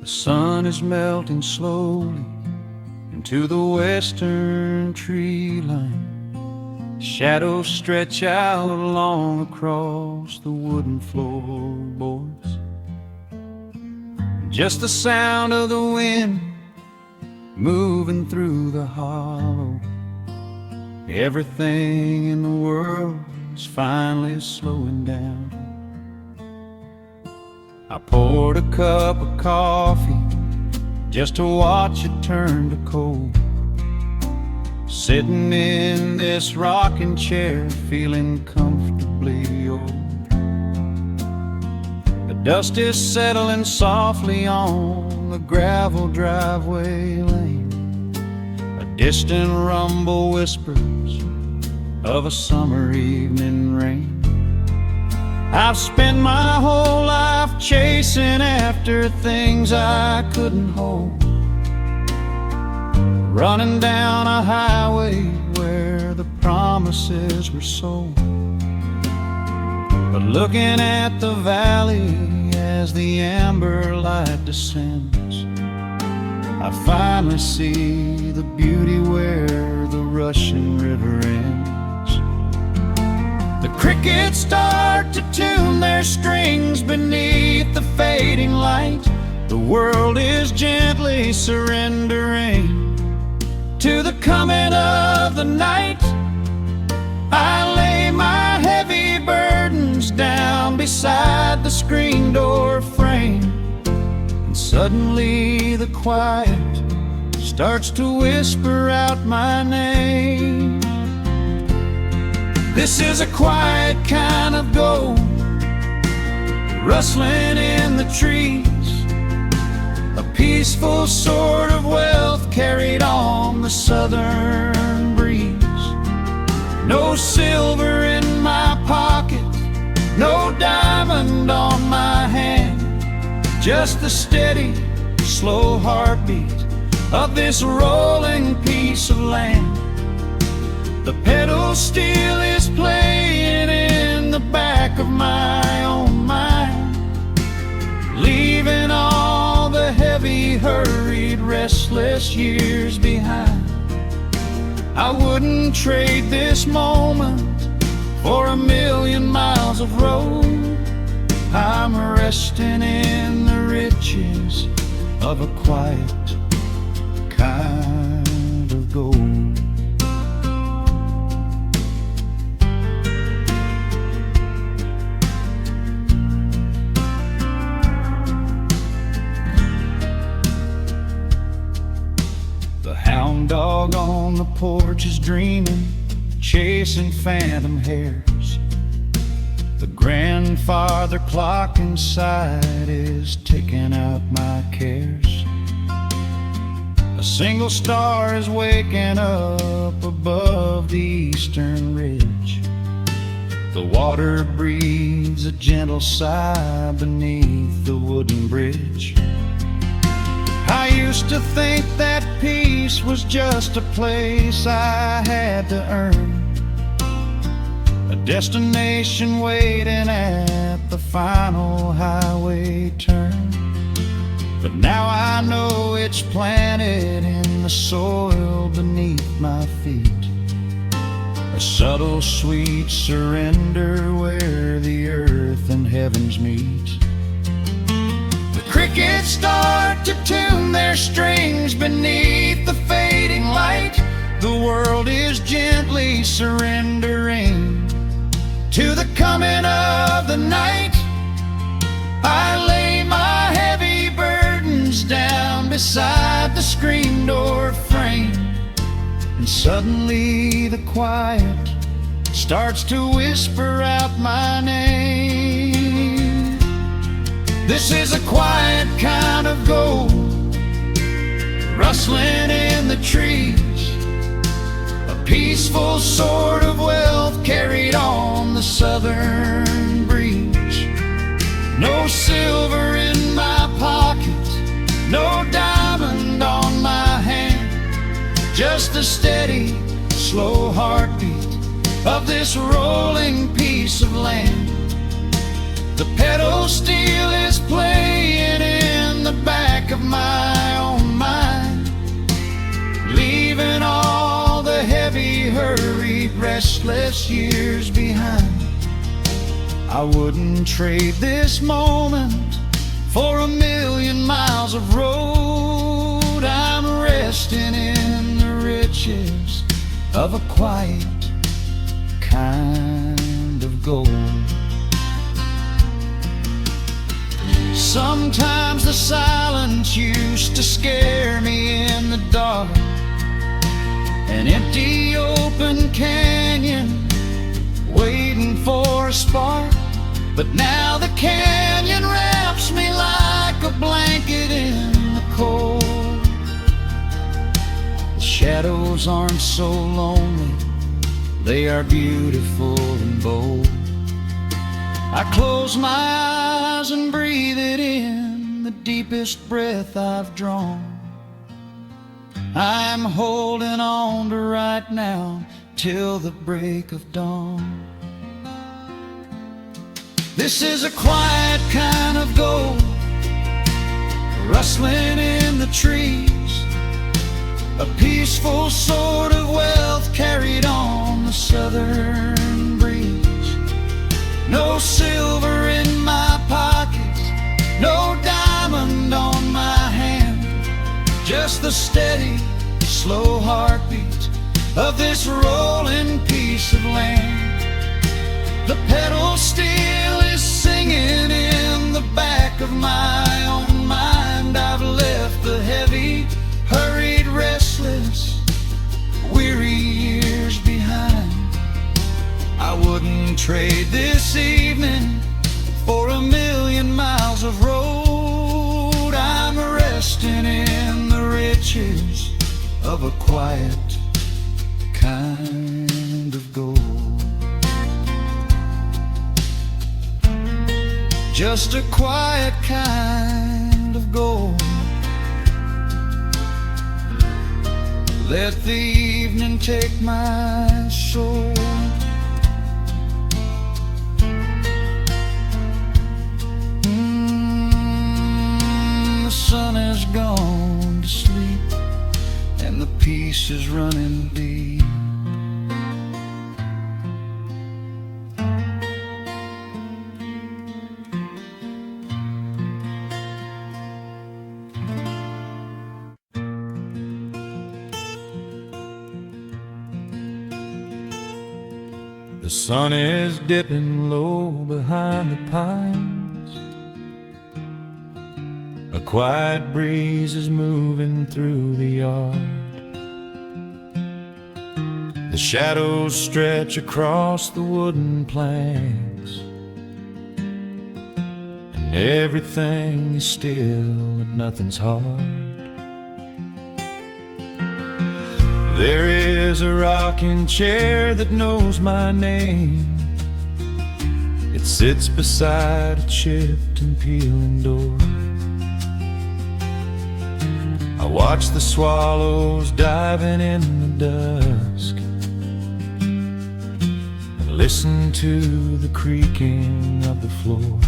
sun is melting slowly into the western tree line. Shadows stretch out long across the wooden floorboards. Just the sound of the wind moving through the hollow. Everything in the world is finally slowing down. I poured a cup of coffee just to watch it turn to cold. Sitting in this rocking chair, feeling comfortably old. The dust is settling softly on the gravel driveway lane. A distant rumble whispers of a summer evening rain. I've spent my whole life chasing after things I couldn't hold, running down a highway where the promises were sold. But looking at the valley as the amber light descends, I finally see the beauty where the rushing river ends. The crickets start to tune their strings beneath the fading light. The world is gently surrendering to the coming of the night. I lay my heavy burdens down beside the screen door frame, and suddenly the quiet starts to whisper out my name. This is a quiet kind of gold, rustling in the trees, a peaceful sort of wealth carried on the southern breeze. No silver in my pocket, no diamond on my hand, just the steady, slow heartbeat of this rolling piece of land. The pedal steel is playing in the back of my own mind, leaving all the heavy, hurried, restless years behind. I wouldn't trade this moment for 1,000,000 miles of road. I'm resting in the riches of a quiet kind of gold. The hound dog on the porch is dreaming, chasing phantom hares. The grandfather clock inside is ticking out my cares. A single star is waking up above the eastern ridge. The water breathes a gentle sigh beneath the wooden bridge. I used to think that peace was just a place I had to earn, a destination waiting at the final highway turn. But now I know it's planted in the soil beneath my feet, a subtle sweet surrender where the earth and heavens meet. Crickets start to tune their strings beneath the fading light. The world is gently surrendering to the coming of the night. I lay my heavy burdens down beside the screen door frame, and suddenly the quiet starts to whisper out my name. This is a quiet kind of gold, rustling in the trees, a peaceful sort of wealth carried on the southern breeze. No silver in my pocket, no diamond on my hand, just the steady, slow heartbeat of this rolling piece of land. The pedal steel is playing in the back back of my own mind, leaving all the heavy, hurried, restless years behind. I wouldn't trade this moment for 1,000,000 miles of road. I'm resting in the riches of a quiet kind of gold. Sometimes the silence used to scare me in the dark, an empty open canyon waiting for a spark. But now the canyon wraps me like a blanket in the cold. The shadows aren't so lonely, they are beautiful and bold. I close my eyes and breathe it in, the deepest breath I've drawn. I'm holding on to right now till the break of dawn. This is a quiet kind of gold, rustling in the trees, a peaceful sort of wealth carried on the southern breeze. No silver in my pockets, no diamond on my hand, just the steady, slow heartbeat of this rolling piece of land. The pedal steel is singing in the back of my own mind. I've left the heavy, hurried, restless, weary years behind. I wouldn't trade this evening for 1,000,000 miles of road. I'm resting in the riches of a quiet kind of gold. Just a quiet kind of gold. Let the evening take my soul. The sun has gone to sleep and the peace is running deep. The sun is dipping low behind the pines. A quiet breeze is moving through the yard. The shadows stretch across the wooden planks, and everything is still and nothing's hard. There is a rocking chair that knows my name. It sits beside a chipped and peeling door. I watch the swallows diving in the dusk and listen to the creaking of the floor.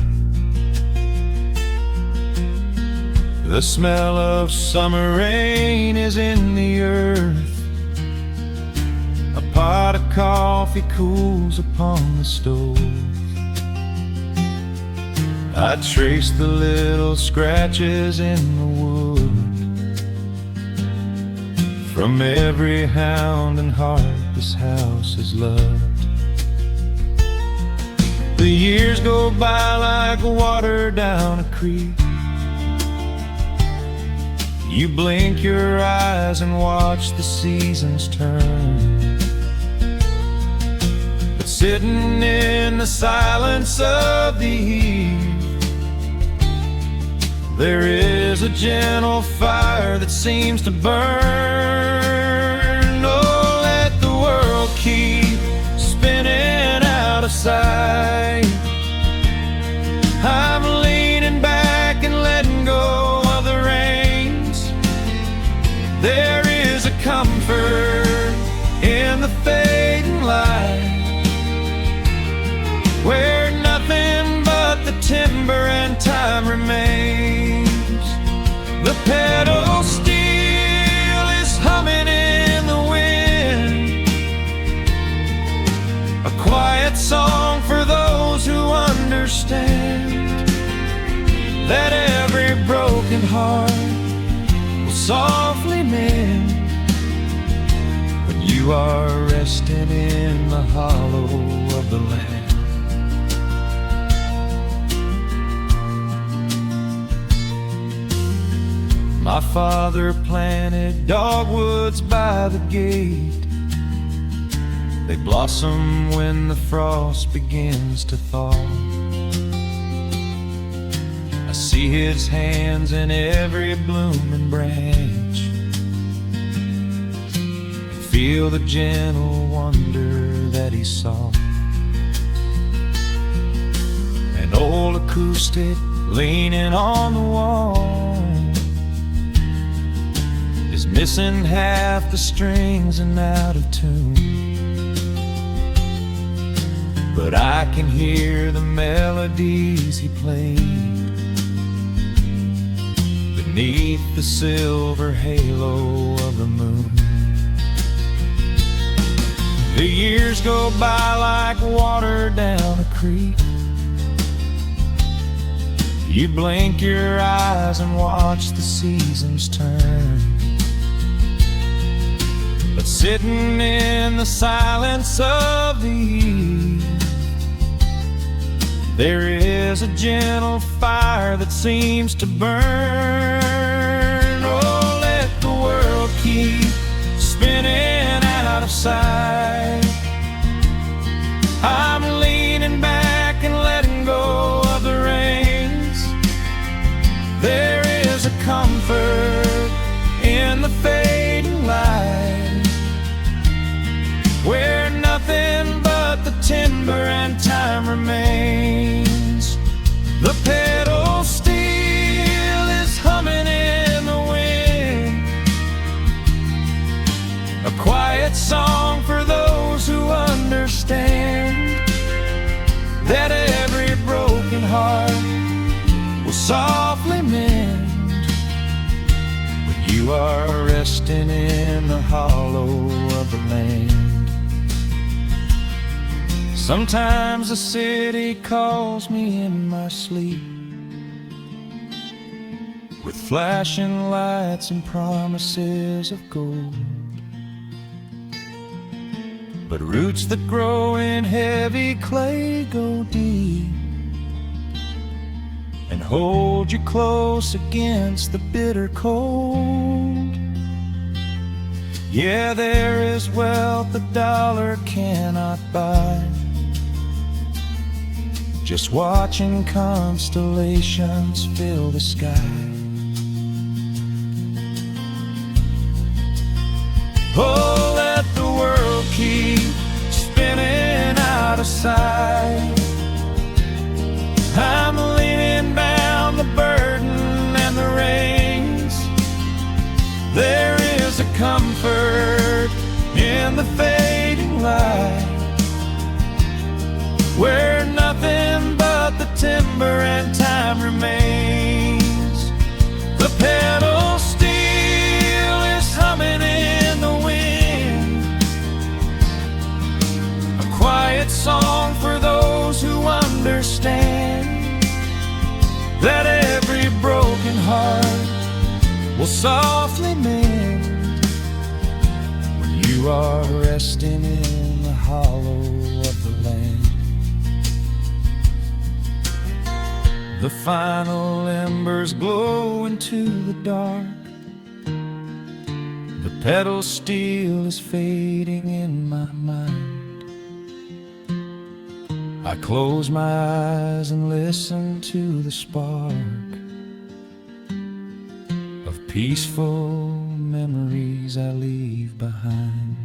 The smell of summer rain is in the earth. A pot of coffee cools upon the stove. I trace the little scratches in the wood from every hound and heart this house has loved. The years go by like water down a creek. You blink your eyes and watch the seasons turn. Sitting in the silence of the eve, there is a gentle fire that seems to burn. Oh, let the world keep spinning out of sight. I'm leaning back and letting go of the reins. There is a comfort in the fading light, where nothing but the timber and time remains. The heart will softly mend when you are resting in the hollow of the land. My father planted dogwoods by the gate. They blossom when the frost begins to thaw. I see his hands in every blooming branch and feel the gentle wonder that he saw. An old acoustic leaning on the wall is missing half the strings and out of tune, but I can hear the melodies he played beneath the silver halo of the moon. The years go by like water down a creek. You blink your eyes and watch the seasons turn, but sitting in the silence of the eve, there is a gentle fire that seems to burn. Oh, let the world keep spinning out of sight. I'm leaning back and letting go of the reins. There is a comfort in the fading light, where nothing but the timber and time remains. The pedal steel is humming in the wind, a quiet song for those who understand that every broken heart will softly mend when you are resting in the hollow of the land. Sometimes the city calls me in my sleep, with flashing lights and promises of gold, but roots that grow in heavy clay go deep and hold you close against the bitter cold. Yeah, there is wealth a dollar cannot buy, just watching constellations fill the sky. Oh, let the world keep spinning out of sight. I'm laying down the burden and the reins. There is a comfort in the fading light, where nothing but the timber and time remains. The pedal steel is humming in the wind, a quiet song for those who understand that every broken heart will softly mend when you are resting in the hollow of the land. The final embers glow into the dark. The pedal steel is fading in my mind. I close my eyes and listen to the spark of peaceful memories I leave behind.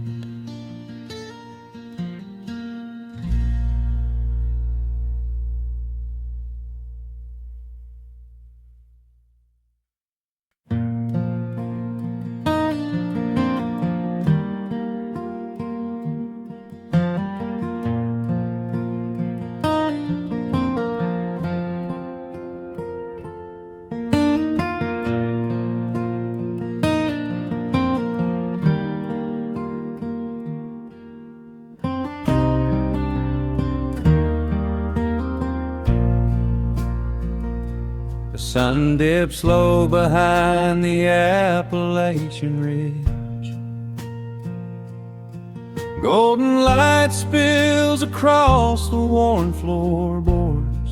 sun dips low behind the Appalachian Ridge. Golden light spills across the worn floorboards.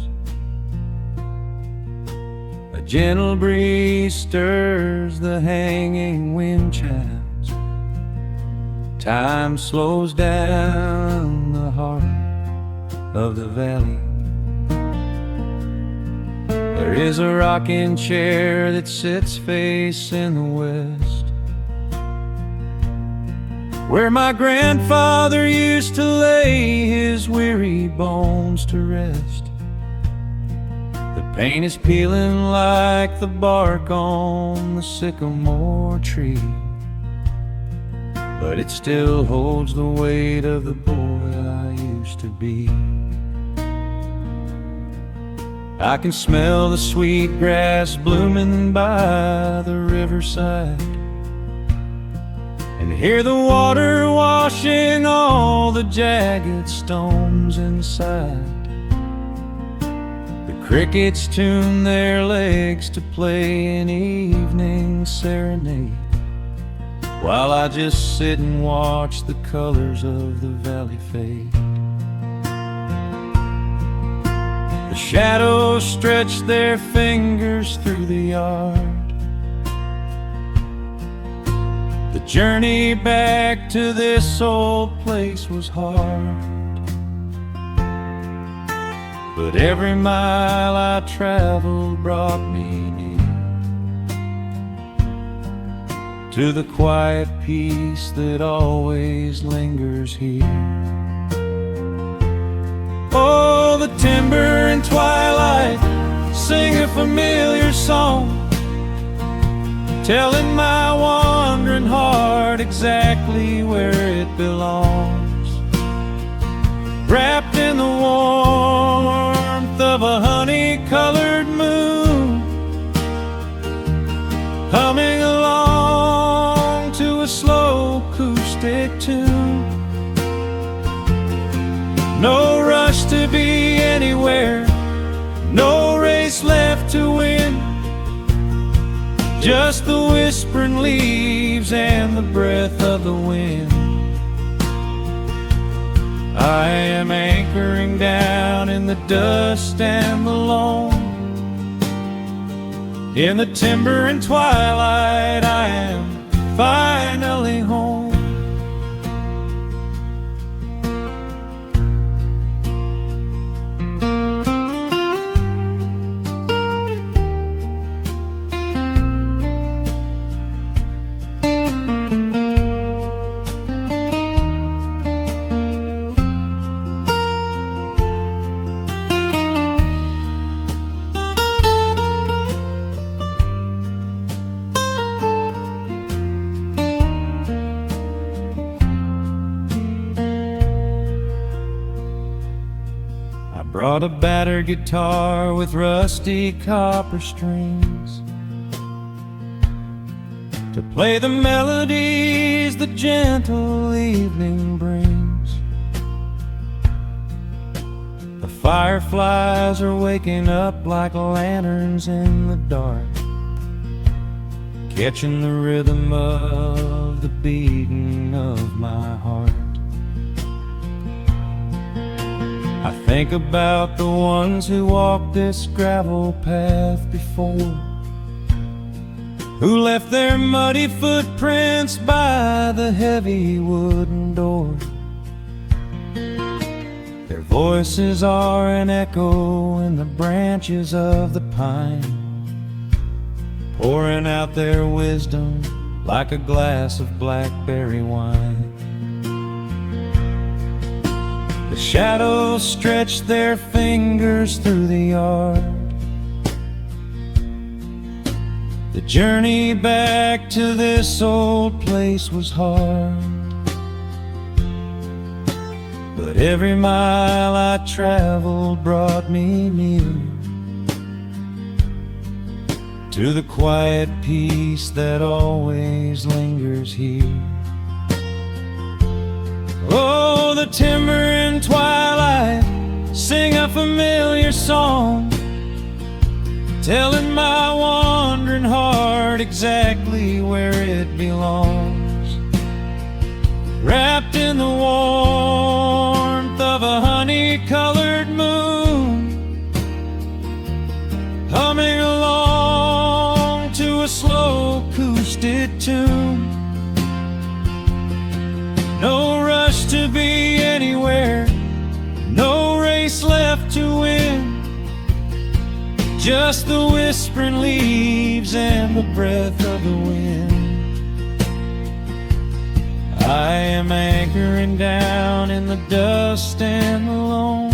A gentle breeze stirs the hanging wind chimes. Time slows down the heart of the valley. There is a rocking chair that sits facing the west, where my grandfather used to lay his weary bones to rest. The paint is peeling like the bark on the sycamore tree, but it still holds the weight of the boy I used to be. I can smell the sweet grass blooming by the riverside, and hear the water washing all the jagged stones inside. The crickets tune their legs to play an evening serenade, while I just sit and watch the colors of the valley fade. The shadows stretch their fingers through the yard. The journey back to this old place was hard, but every mile I traveled brought me near to the quiet peace that always lingers here. Oh, the timber and twilight sing a familiar song, telling my wandering heart exactly where it belongs. Wrapped in the warmth of a honey-colored moon, humming along to a slow acoustic tune. No rush to be anywhere, no race left to win, just the whispering leaves and the breath of the wind. I am anchoring down in the dust and the loam. In the timber and twilight I am finally home. Brought a battered guitar with rusty copper strings to play the melodies the gentle evening brings. The fireflies are waking up like lanterns in the dark, catching the rhythm of the beating of my heart. I think about the ones who walked this gravel path before, who left their muddy footprints by the heavy wooden door. Their voices are an echo in the branches of the pine, pouring out their wisdom like a glass of blackberry wine. The shadows stretch their fingers through the yard. The journey back to this old place was hard, but every mile I traveled brought me near to the quiet peace that always lingers here. Oh, the timber and twilight sing a familiar song, telling my wandering heart exactly where it belongs. Wrapped in the warmth of a honey-colored moon, humming along to a slow acoustic tune. No rush to be anywhere, no race left to win, just the whispering leaves and the breath of the wind. I am anchoring down in the dust and the loam.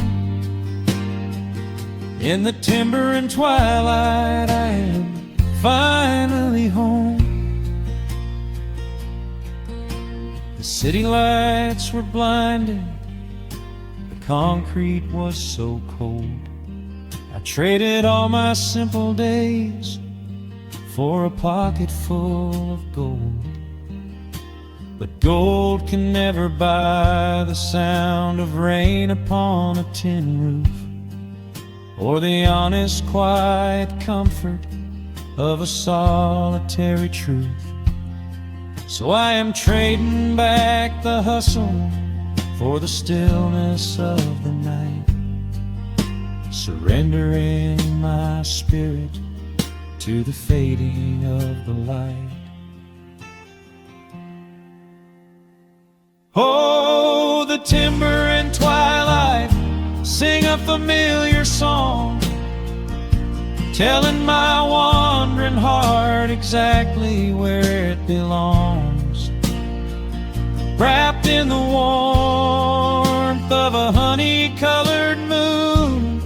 In the timber and twilight, I am finally home. The city lights were blinding, the concrete was so cold. I traded all my simple days for a pocket full of gold. But gold can never buy the sound of rain upon a tin roof, or the honest, quiet comfort of a solitary truth. So I am trading back the hustle for the stillness of the night, surrendering my spirit to the fading of the light. Oh, the timber and twilight sing a familiar song, telling my wandering heart exactly where it belongs. Wrapped in the warmth of a honey-colored moon,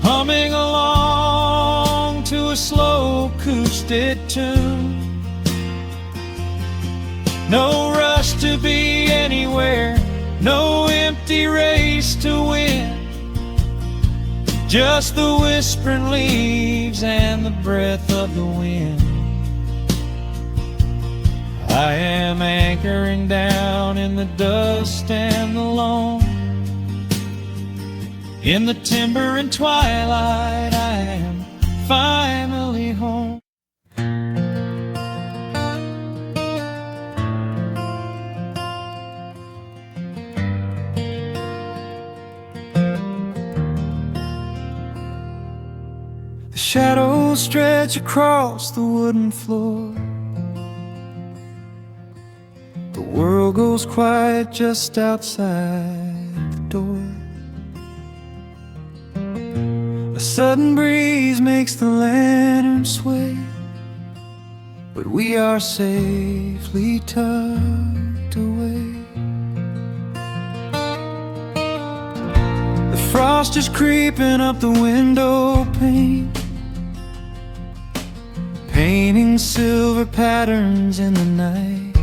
humming along to a slow acoustic tune. No rush to be anywhere, no empty race to win, just the whispering leaves and the breath of the wind. I am anchoring down in the dust and the loam. In the timber and twilight, I am finally home. The shadows stretch across the wooden floor. The world goes quiet just outside the door. A sudden breeze makes the lantern sway, but we are safely tucked away. The frost is creeping up the window pane, painting silver patterns in the night.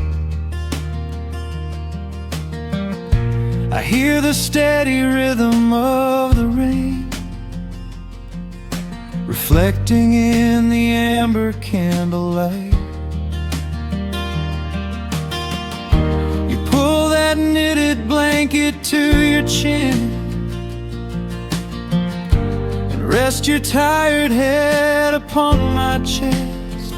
I hear the steady rhythm of the rain, reflecting in the amber candlelight. You pull that knitted blanket to your chin and rest your tired head upon my chest.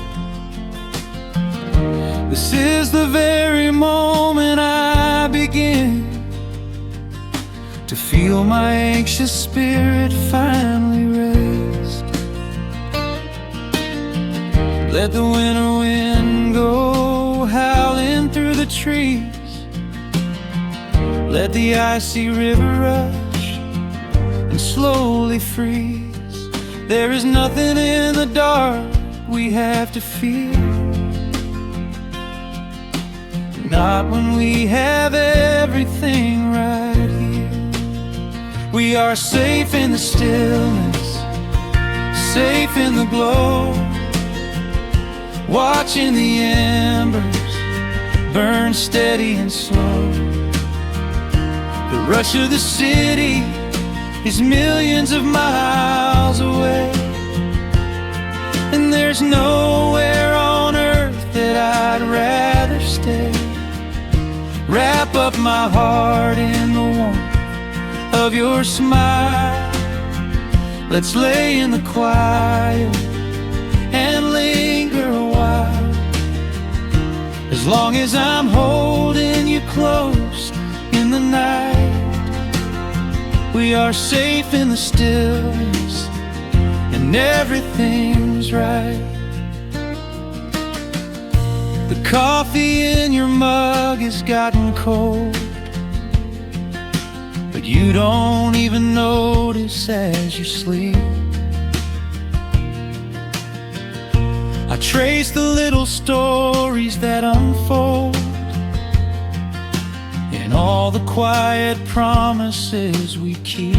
This is the very moment I begin to feel my anxious spirit finally rest. Let the winter wind go howling through the trees, let the icy river rush and slowly freeze. There is nothing in the dark we have to fear, not when we have everything right here. We are safe in the stillness, safe in the glow, watching the embers burn steady and slow. The rush of the city is millions of miles away, and there's nowhere on earth that I'd rather stay. Wrap up my heart in the warmth of your smile, Let's lay in the quiet and linger a while. As long as I'm holding you close in the night, we are safe in the stillness and everything's right. The coffee in your mug has gotten cold, but you don't even notice as you sleep. I trace the little stories that unfold in all the quiet promises we keep.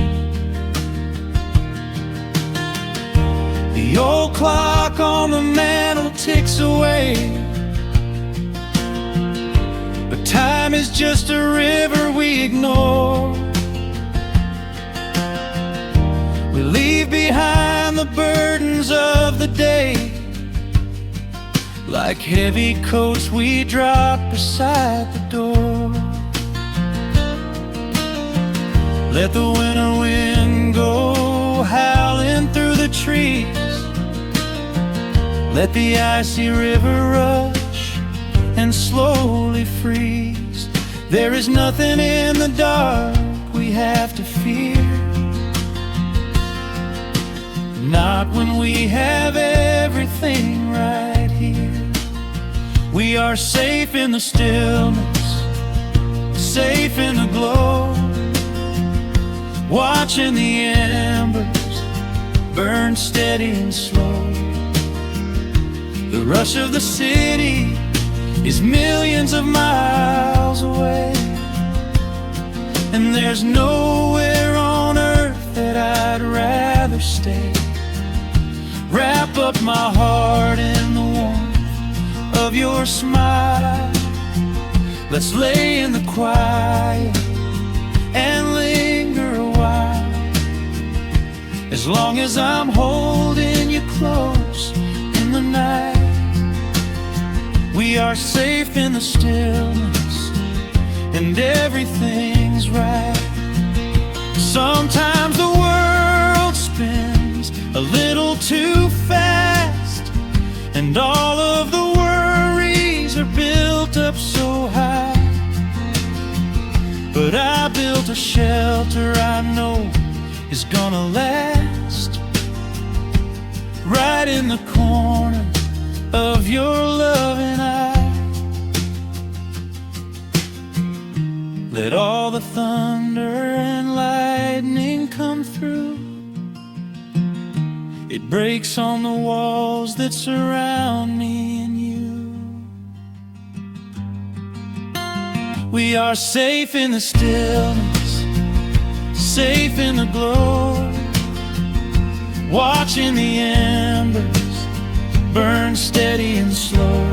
The old clock on the mantle ticks away, but time is just a river we ignore. We leave behind the burdens of the day, like heavy coats we drop beside the door. Let the winter wind go howling through the trees. Let the icy river rush and slowly freeze. There is nothing in the dark we have to fear, not when we have everything right here. We are safe in the stillness, safe in the glow, watching the embers burn steady and slow. The rush of the city is millions of miles away, and there's nowhere on earth that I'd rather stay. Wrap up my heart in the warmth of your smile. Let's lay in the quiet and linger a while. As long as I'm holding you close in the night, we are safe in the stillness and everything's right. Sometimes the world spins a little too fast, and all of the worries are built up so high. But I built a shelter I know is gonna last, right in the corner of your loving eye. Let all the thunder and lightning come through. It breaks on the walls that surround me and you. We are safe in the stillness, safe in the glow, watching the embers burn steady and slow.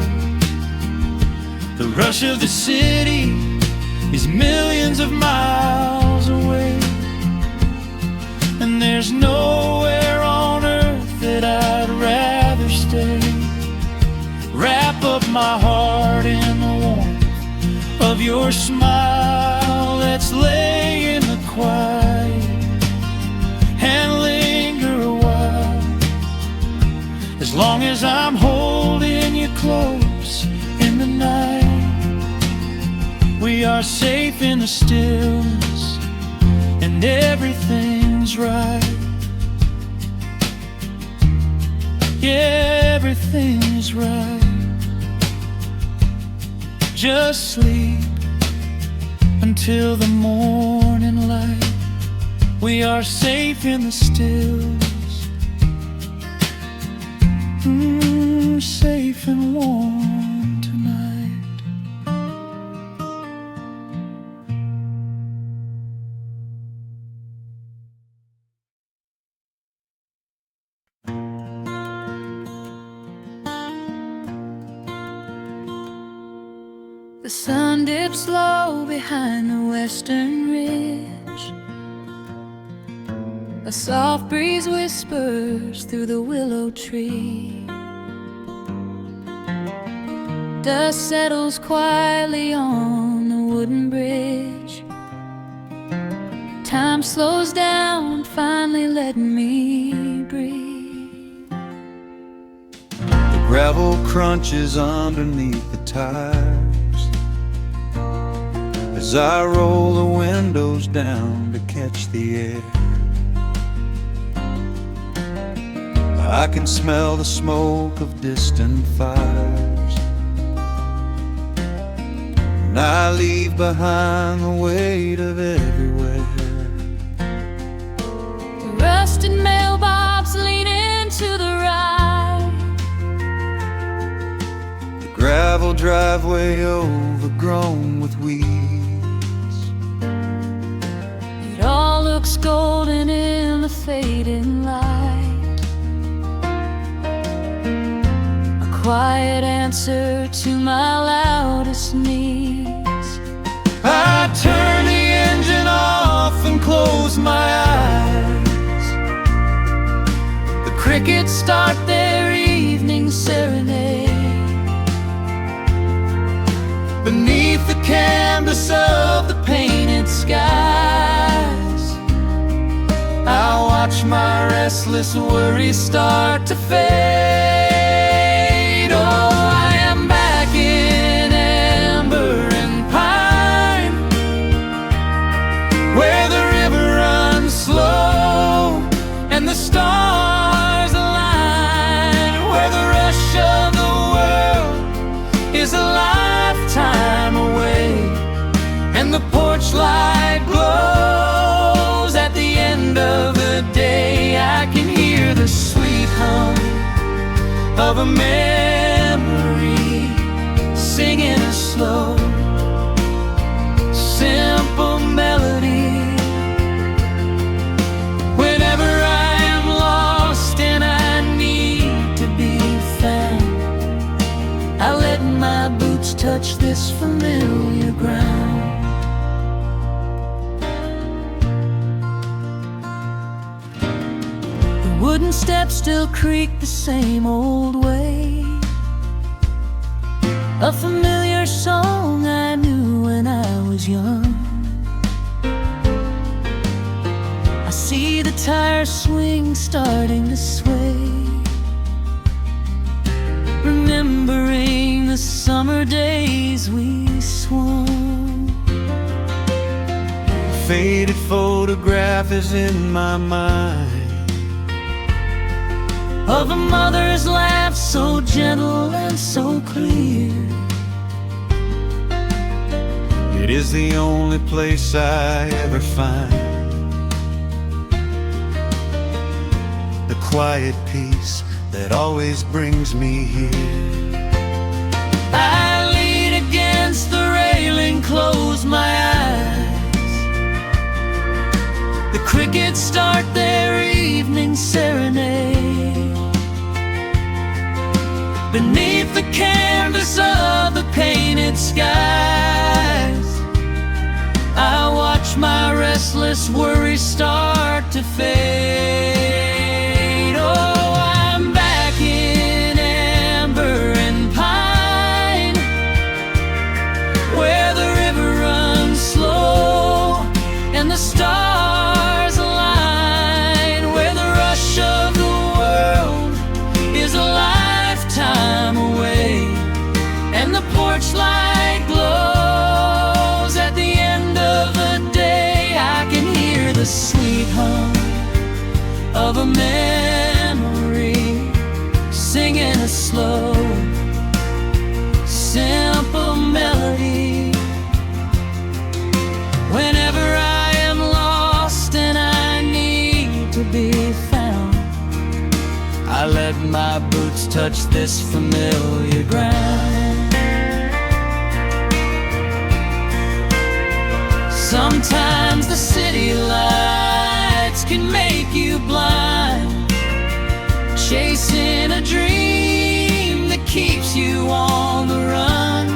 The rush of the city is millions of miles away, and there's nowhere on earth that I'd rather stay. Wrap up my heart in the warmth of your smile. Let's lay in the quiet and linger a while. As long as I'm holding you close in the night, we are safe in the stillness and everything's right. Yeah, everything is right. Just sleep until the morning light. We are safe in the stillness, safe and warm tonight. The sun dips low behind the western ridge. A soft breeze whispers through the willow tree. Dust settles quietly on the wooden bridge. Time slows down, finally letting me gravel crunches underneath the tires as I roll the windows down to catch the air. I can smell the smoke of distant fires, and I leave behind the weight of everywhere. The rusted mailbox lean into the right, The gravel driveway overgrown with weeds. it all looks golden in the fading light. Quiet answer to my loudest needs. I turn the engine off and close my eyes. The crickets start their evening serenade. Beneath the canvas of the painted skies, I watch my restless worries start to fade. Oh, I am back in amber and pine, where the river runs slow and the stars align, where the rush of the world is a lifetime away, and the porch light glows at the end of the day. I can hear the sweet hum of a memory singing a slow, simple melody. Whenever I am lost and I need to be found, I let my boots touch this familiar ground. The wooden steps still creak the same old way, a familiar song I knew when I was young. I see the tire swing starting to sway, remembering the summer days we swung. A faded photograph is in my mind of a mother's laugh so gentle and so clear. It is the only place I ever find the quiet peace that always brings me here. I lean against the railing, close my eyes. The crickets start their evening serenade. Beneath the canvas of the painted skies, I watch my restless worries start to fade. Oh, I'm back in amber and pine, where the river runs slow and the stars align, where the rush of the world is a lifetime away, and the porch light glows at the end of the day. I can hear the sweet hum of a memory singing a slow, simple melody. Whenever I am lost and I need to be found, I let my boots touch this familiar ground. Sometimes the city lights can make you blind, chasing a dream that keeps you on the run.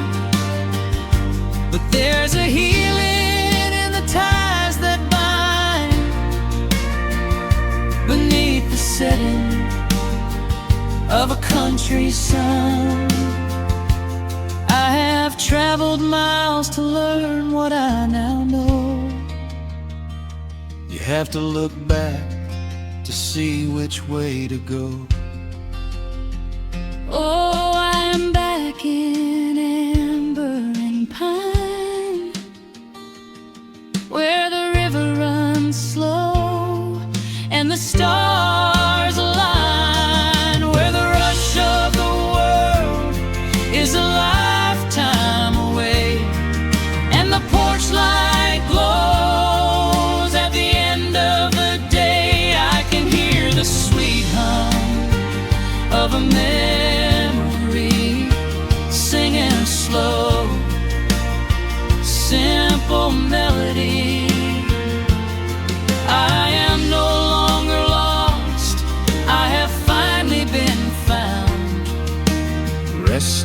But there's a healing in the ties that bind beneath the setting of a country sun. I have traveled miles to learn what I now know. You have to look back to see which way to go. Oh,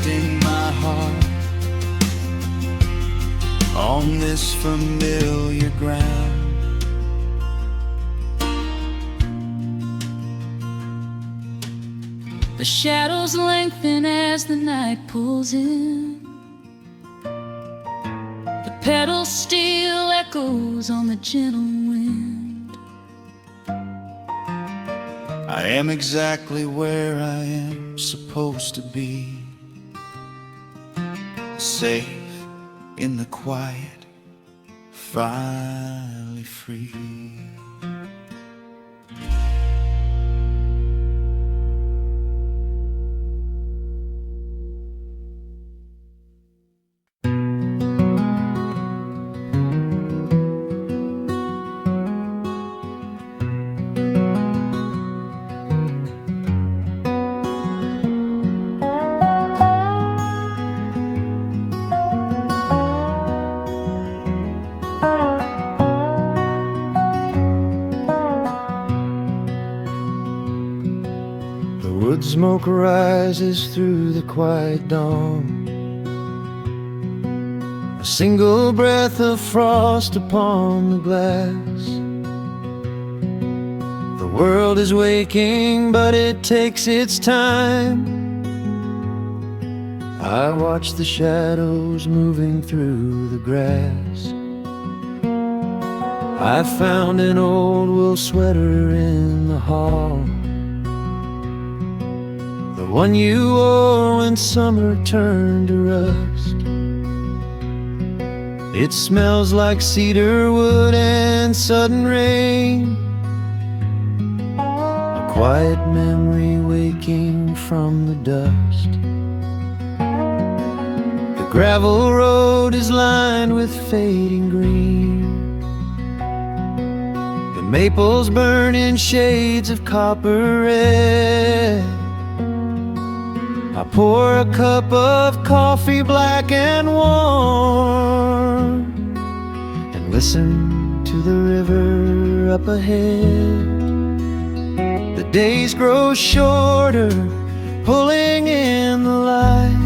resting my heart on this familiar ground. The shadows lengthen as the night pulls in. The pedal steel echoes on the gentle wind. I am exactly where I am supposed to be, safe in the quiet, finally free. Wood smoke rises through the quiet dawn, a single breath of frost upon the glass. The world is waking, but it takes its time. I watch the shadows moving through the grass. I found an old wool sweater in the hall, the one you wore when summer turned to rust. It smells like cedar wood and sudden rain, a quiet memory waking from the dust. The gravel road is lined with fading green, the maples burn in shades of copper red. I pour a cup of coffee black and warm, and listen to the river up ahead. The days grow shorter, pulling in the light.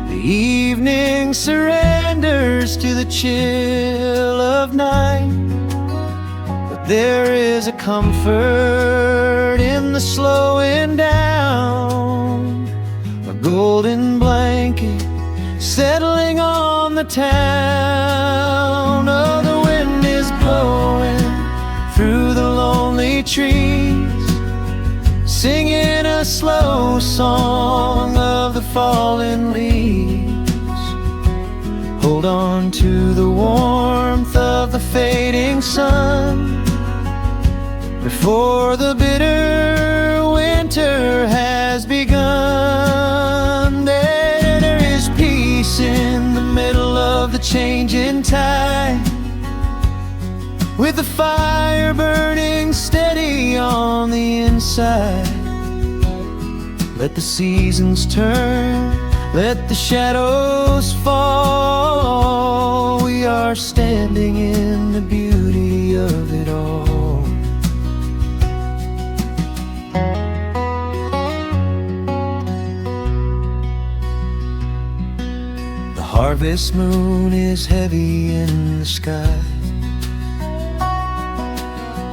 The evening surrenders to the chill of night. But there is a comfort in the slowing down, a golden blanket settling on the town. Oh, the wind is blowing through the lonely trees, singing a slow song of the fallen leaves. Hold on to the warmth of the fading sun before the bitter winter has begun. There is peace in the middle of the changing tide, with the fire burning steady on the inside. Let the seasons turn, let the shadows fall. We are standing in the beauty of it all. The harvest moon is heavy in the sky,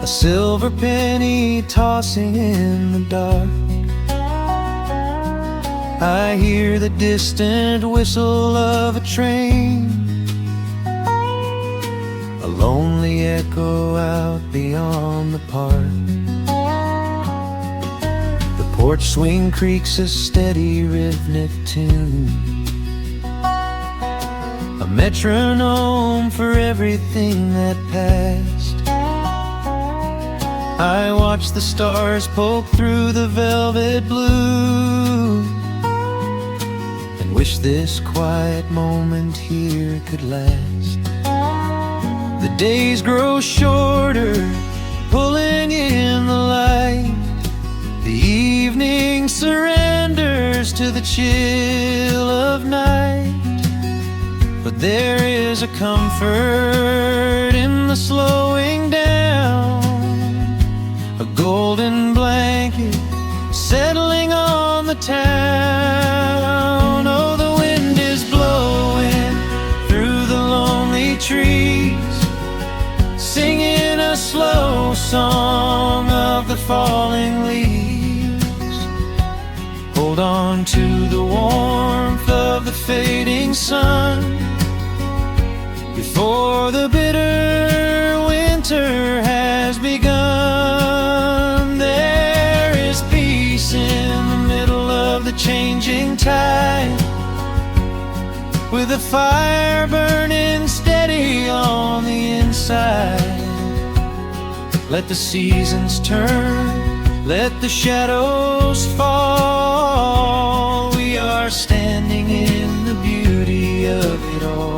a silver penny tossing in the dark. I hear the distant whistle of a train, a lonely echo out beyond the park. The porch swing creaks a steady rhythmic tune, a metronome for everything that passed. I watch the stars poke through the velvet blue, and wish this quiet moment here could last. The days grow shorter, pulling in the light. The evening surrenders to the chill of night. But there is a comfort in the slowing down, a golden blanket settling on the town. Oh, falling leaves. Hold on to the warmth of the fading sun before the bitter winter has begun. There is peace in the middle of the changing tide, with a fire burning steady on the inside. Let the seasons turn, let the shadows fall. We are standing in the beauty of it all.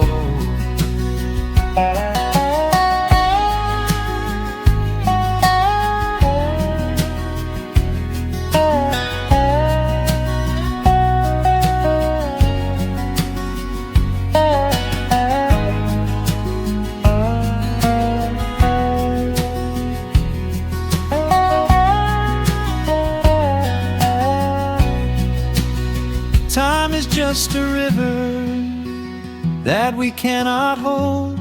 Time is just a river that we cannot hold,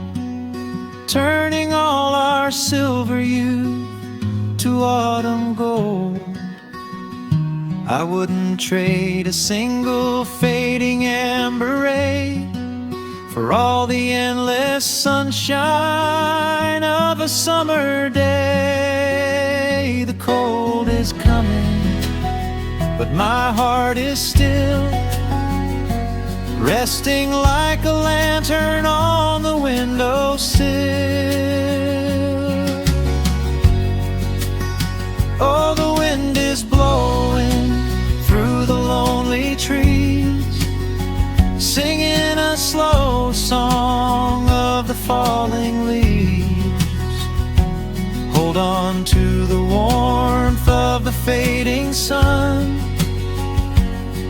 turning all our silver youth to autumn gold. I wouldn't trade a single fading amber ray for all the endless sunshine of a summer day. The cold is coming, but my heart is still resting like a lantern on the windowsill. Oh, the wind is blowing through the lonely trees, singing a slow song of the falling leaves. Hold on to the warmth of the fading sun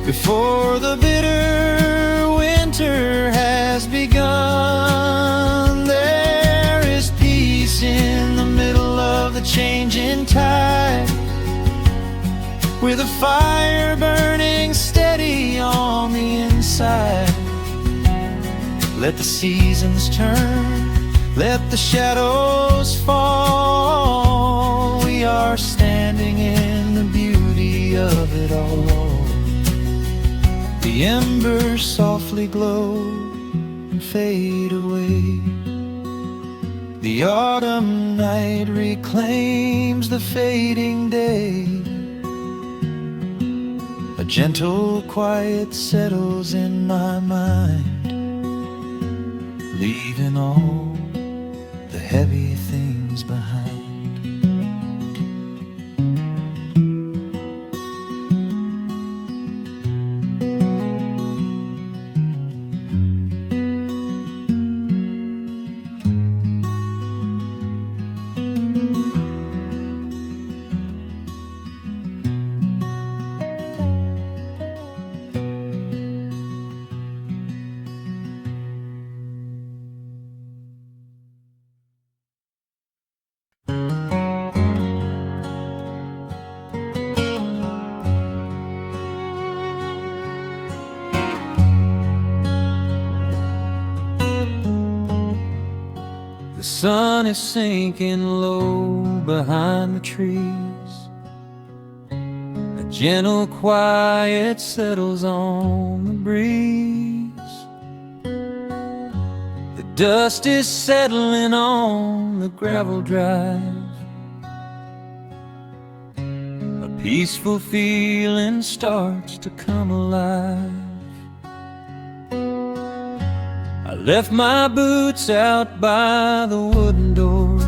before the bitter winter has begun. There is peace in the middle of the changing tide, with a fire burning steady on the inside. Let the seasons turn, let the shadows fall. We are standing in the beauty of it all. The embers softly glow and fade away. The autumn night reclaims the fading day. A gentle quiet settles in my mind, leaving all the heavy things behind. The sun is sinking low behind the trees. A gentle quiet settles on the breeze. The dust is settling on the gravel drive. A peaceful feeling starts to come alive. I left my boots out by the wooden door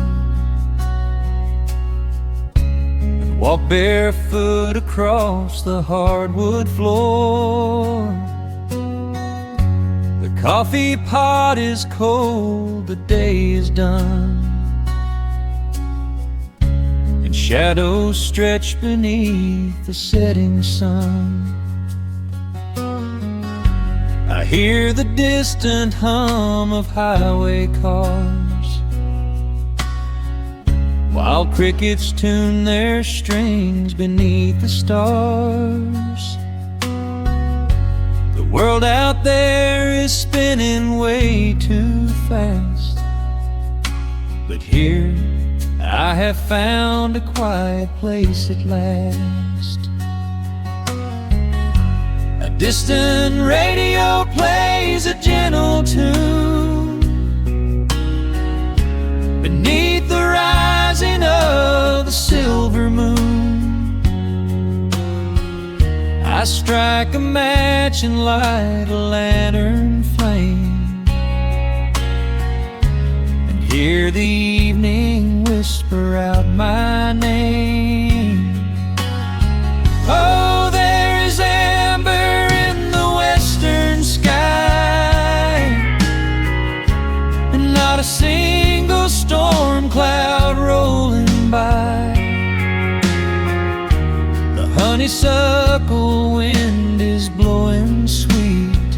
and walked barefoot across the hardwood floor. The coffee pot is cold, the day is done, and shadows stretch beneath the setting sun. I hear the distant hum of highway cars, while crickets tune their strings beneath the stars. The world out there is spinning way too fast, but here I I have found a quiet place at last. A distant radio plays a gentle tune beneath the rising of the silver moon. I strike a match and light a lantern flame, and hear the evening whisper out my name. Oh, there is amber in the western sky, and not a single storm cloud rolling by. The honeysuckle wind is blowing sweet,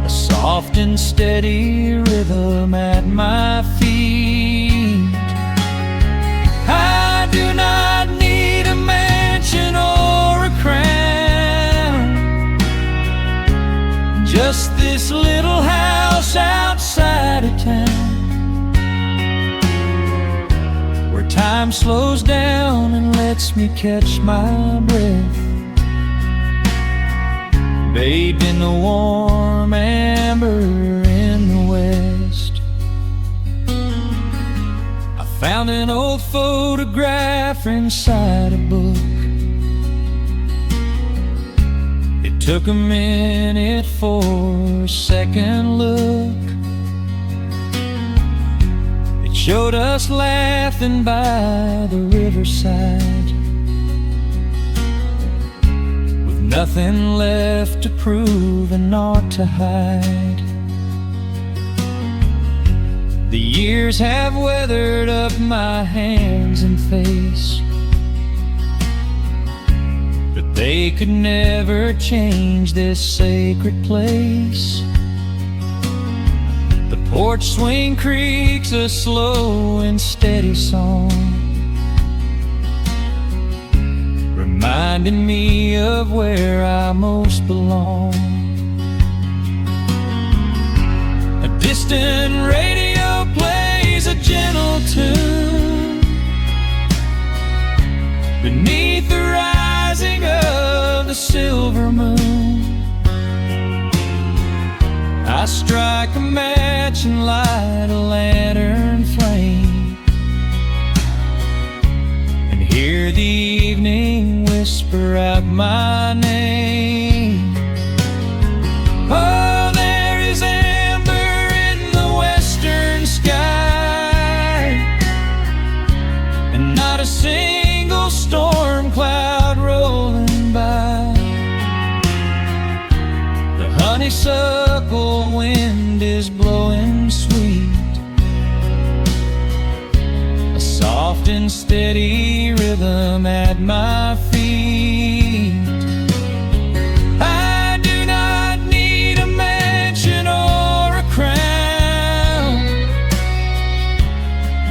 a soft and steady rhythm at my feet. I do not need a mansion or a crown, just this little house outside of town, where time slows down and lets me catch my breath, bathed in the warm amber in the west. I found an old photograph inside a book. It took a minute for a second look. It showed us laughing by the riverside, with nothing left to prove and naught to hide. The years have weathered up my hands and face, but they could never change this sacred place. The porch swing creaks a slow and steady song, reminding me of where I most belong. A distant radio plays a gentle tune beneath the rising of the silver moon. I strike a match and light a lantern flame, and hear the evening whisper out my name. Oh, there is amber in the western sky, and not a single storm cloud rolling by. The honeysuckle wind is blowing sweet, a soft and steady rhythm at my feet. I do not need a mansion or a crown,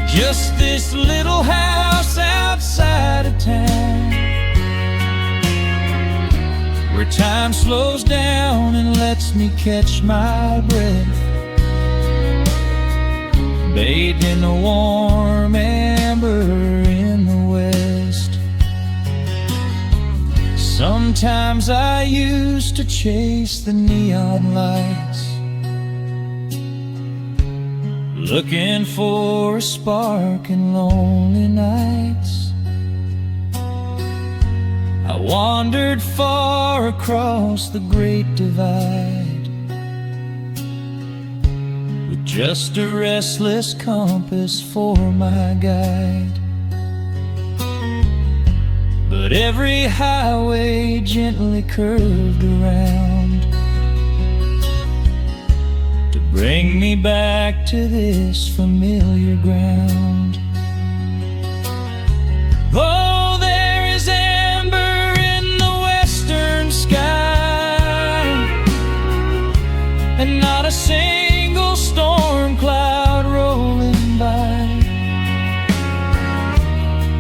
just this little house outside of town, where time slows down and lets me catch my breath, bathed in the warm amber in the west. Sometimes I used to chase the neon lights, looking for a spark in lonely nights. I wandered far across the great divide, with just a restless compass for my guide. But every highway gently curved around to bring me back to this familiar ground. Oh, there is amber in the western sky, and not a single storm cloud rolling by.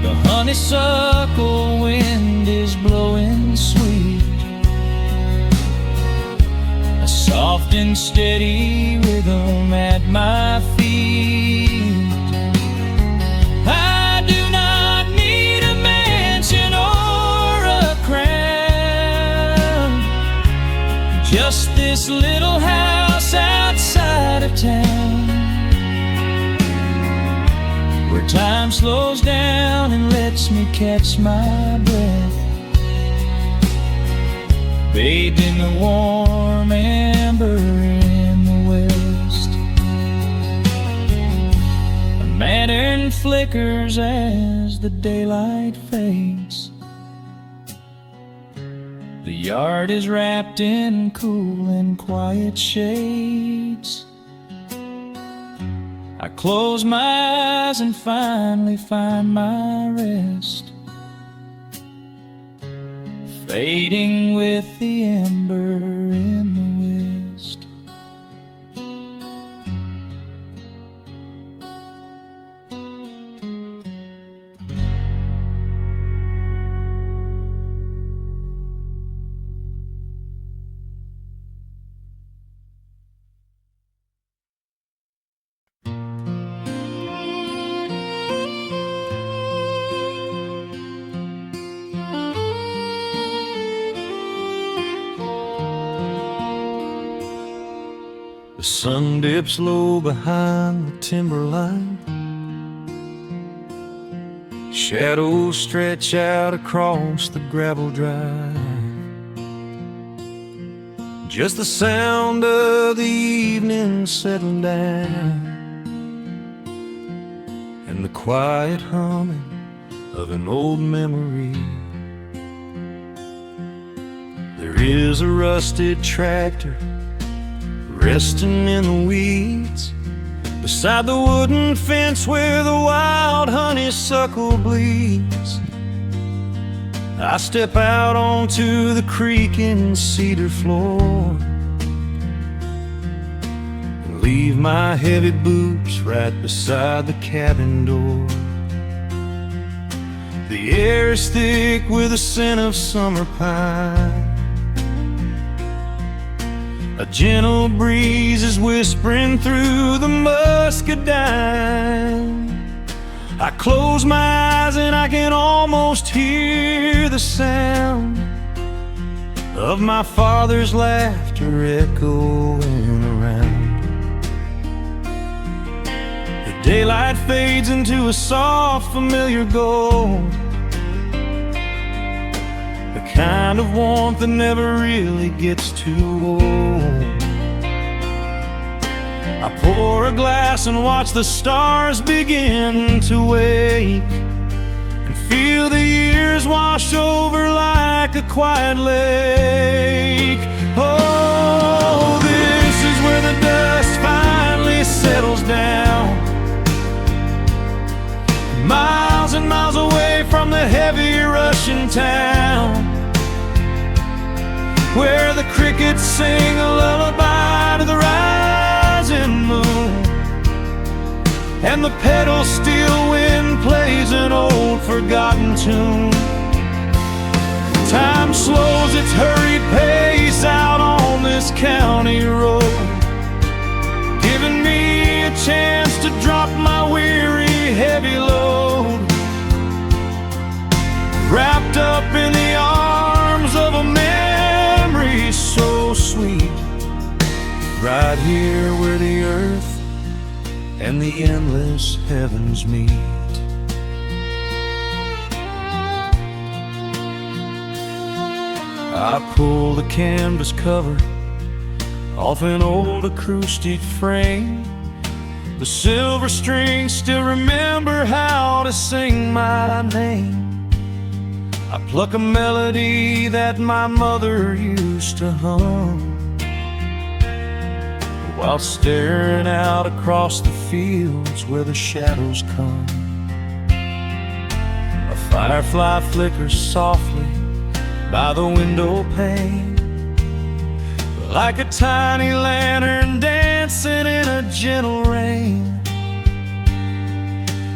The honeysuckle wind is blowing sweet, a soft and steady rhythm at my feet. Just this little house outside of town, where time slows down and lets me catch my breath, bathed in the warm amber in the west. A lantern flickers as the daylight fades. The yard is wrapped in cool and quiet shades. I close my eyes and finally find my rest, fading with the ember in the west. The sun dips low behind the timberline. Shadows stretch out across the gravel drive. Just the sound of the evening settling down, and the quiet humming of an old memory. There is a rusted tractor resting in the weeds beside the wooden fence where the wild honeysuckle bleeds. I step out onto the creaking cedar floor and leave my heavy boots right beside the cabin door. The air is thick with the scent of summer pine. A gentle breeze is whispering through the muscadine. I close my eyes and I can almost hear the sound of my father's laughter echoing around. The daylight fades into a soft, familiar gold, the kind of warmth that never really gets too old. I pour a glass and watch the stars begin to wake, and feel the years wash over like a quiet lake. Oh, this is where the dust finally settles down, miles and miles away from the heavy Russian town, where the crickets sing a lullaby to the rising moon, and the pedal steel wind plays an old forgotten tune. Time slows its hurried pace out on this county road, giving me a chance to drop my weary heavy load, wrapped up in the arms of a memory so sweet, right here where the earth and the endless heavens meet. I pull the canvas cover off an old acoustic frame. The silver strings still remember how to sing my name. I pluck a melody that my mother used to hum while staring out across the fields where the shadows come. A firefly flickers softly by the window pane, like a tiny lantern dancing in a gentle rain.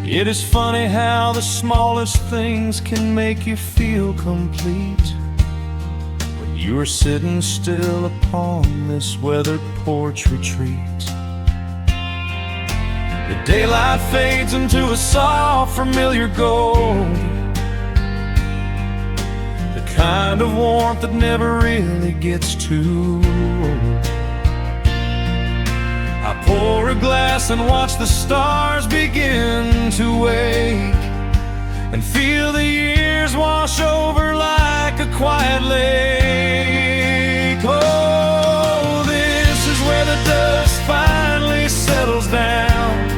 It is funny how the smallest things can make you feel complete when you are sitting still upon this weathered porch retreat. The daylight fades into a soft, familiar gold, the kind of warmth that never really gets too old. I pour a glass and watch the stars begin to wake, and feel the years wash over like a quiet lake. Oh, this is where the dust finally settles down,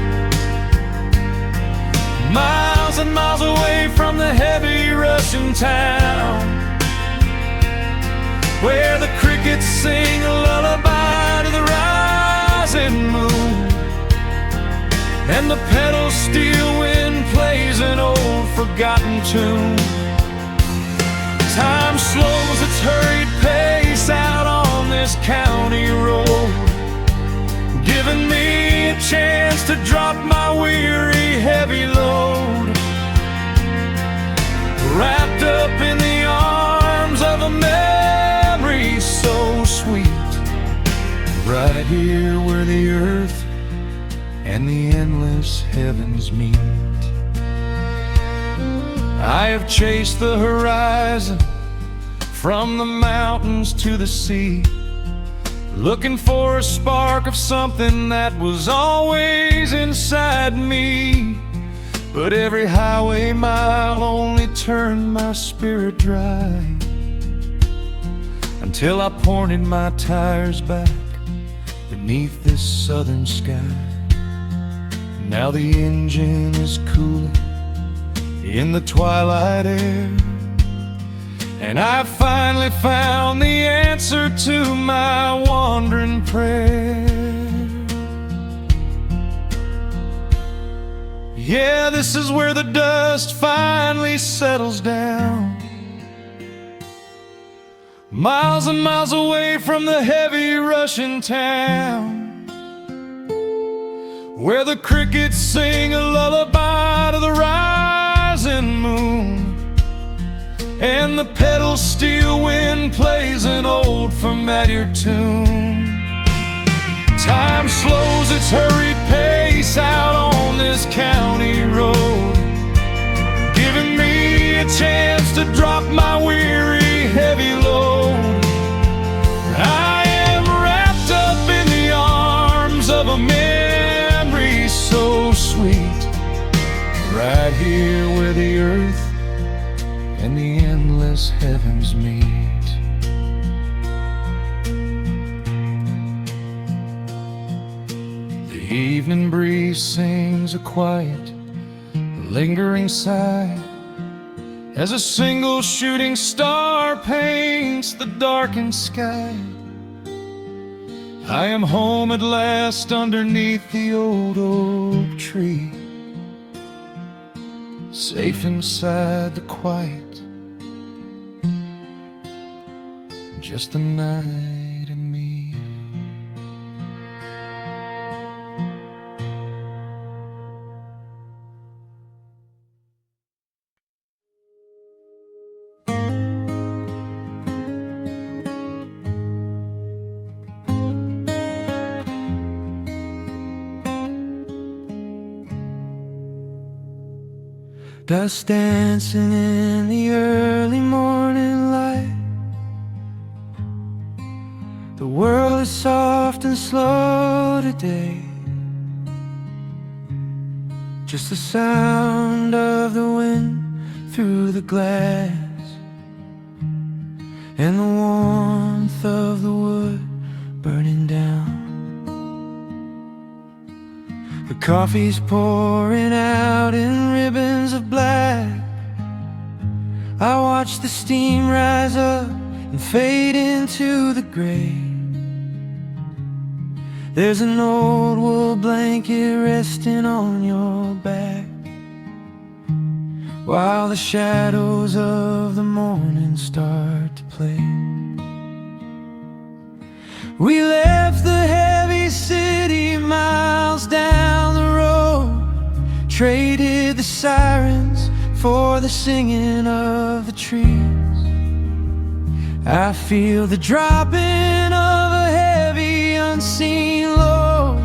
miles and miles away from the heavy Russian town, where the crickets sing a lullaby to the rising moon, and the pedal steel wind plays an old forgotten tune. Time slows its hurried pace out on this county road, giving me a chance to drop my weary heavy load, wrapped up in the arms of a memory so sweet, right here where the earth and the endless heavens meet. I have chased the horizon from the mountains to the sea, looking for a spark of something that was always inside me. But every highway mile only turned my spirit dry, until I pointed my tires back beneath this southern sky. Now the engine is cooling in the twilight air, and I finally found the answer to my wandering prayer. Yeah, this is where the dust finally settles down, miles and miles away from the heavy Russian town, where the crickets sing a lullaby to the rising moon, and the pedal steel wind plays an old familiar tune. Time slows its hurried pace out on this county road, giving me a chance to drop my weary heavy load. I am wrapped up in the arms of a memory so sweet, right here where the earth and the endless heavens meet. The evening breeze sings a quiet, lingering sigh, as a single shooting star paints the darkened sky. I am home at last underneath the old oak tree, safe inside the quiet, just the night and me. Dust dancing in the early morning light. The world is soft and slow today, just the sound of the wind through the glass, and the warmth of the wood burning down. The coffee's pouring out in ribbons of black. I watch the steam rise up and fade into the gray. There's an old wool blanket resting on your back, while the shadows of the morning start to play. We left the heavy city miles down the road, traded the sirens for the singing of the trees. I feel the dropping of a heavy unseen load,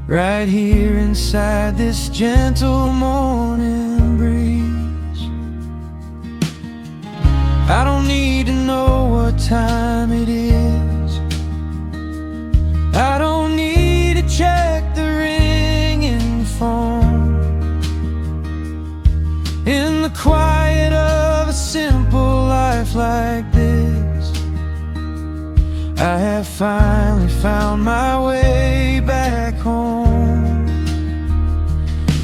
right here inside this gentle morning breeze. time it is. I don't need to check the ringing phone. In the quiet of a simple life like this, I have finally found my way back home.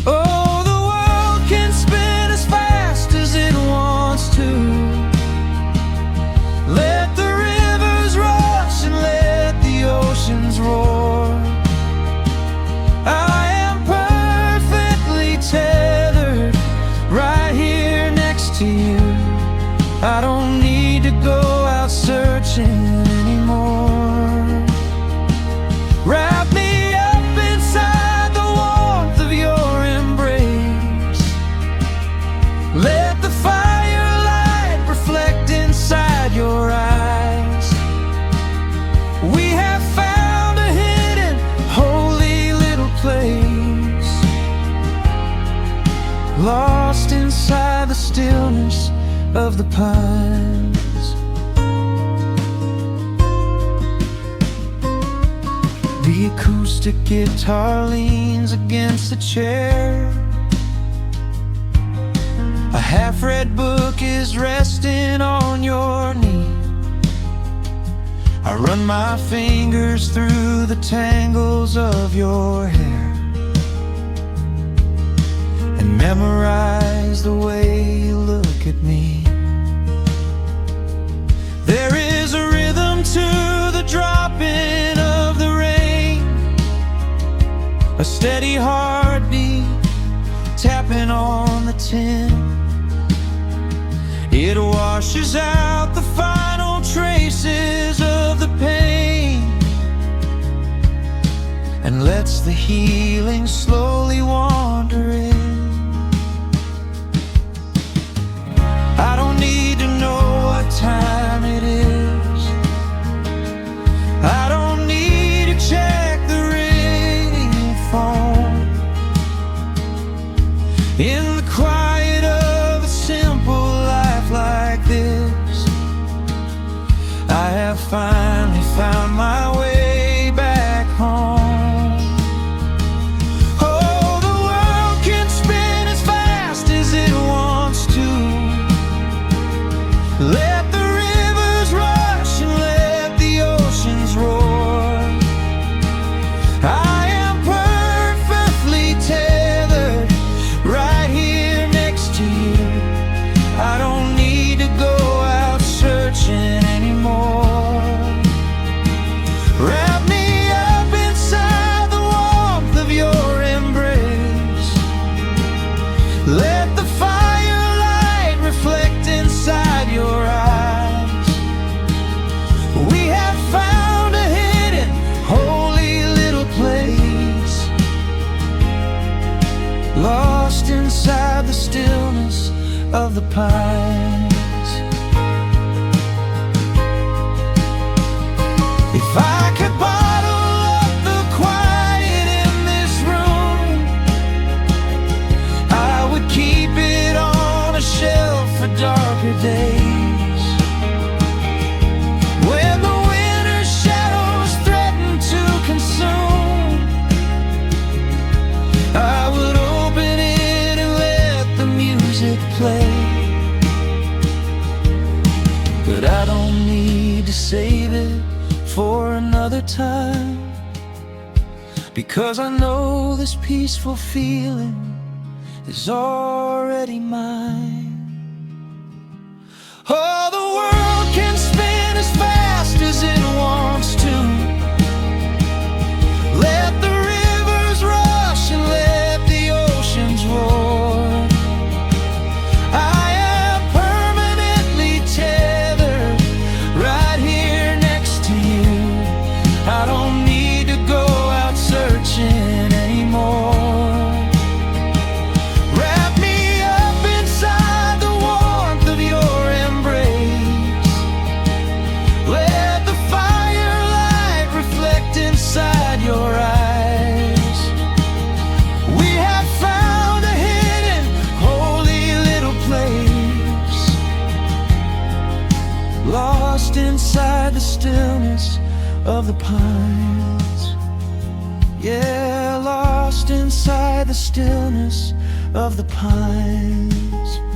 Oh, the world can spin as fast as it wants to. Let the rivers rush and let the oceans roar. I am perfectly tethered right here next to you. I don't need to go out searching anymore. Wrap me up inside the warmth of your embrace. Let the firelight reflect inside your eyes. We have found a hidden, holy little place, lost inside the stillness of the pines. The acoustic guitar leans against the chair. A half-read book is resting on your knee. I run my fingers through the tangles of your hair and memorize the way you look at me. There is a rhythm to the dropping of the rain, a steady heartbeat tapping on the tin. It washes out the final traces of the pain and lets the healing slowly wander in. I don't need to know what time it is. I don't need to check the ringing phone. In the quiet of a simple life like this, I have finally found my way back home. Oh, the world can spin as fast as it wants to. Let the rivers rush and let the oceans roar. I am perfectly tethered right here next to you. I don't need to go out searching anymore. Wrap me up inside the warmth of your embrace. Let the firelight reflect inside your eyes. We have found a hidden, holy little place, lost inside the stillness of the pines. If I could bottle up the quiet in this room, I would keep it on a shelf for darker days. When the winter's shadows threaten to consume, I would open it and let the music play. But I don't need to save it for another time, because I know this peaceful feeling is already mine. Oh, the world can spin as fast as it wants to. Let the rivers rush and let the oceans roar. I am permanently tethered right here next to you. I don't need to go out searching anymore. Wrap me up inside the warmth of your embrace. of the pines. Yeah, lost inside the stillness of the pines.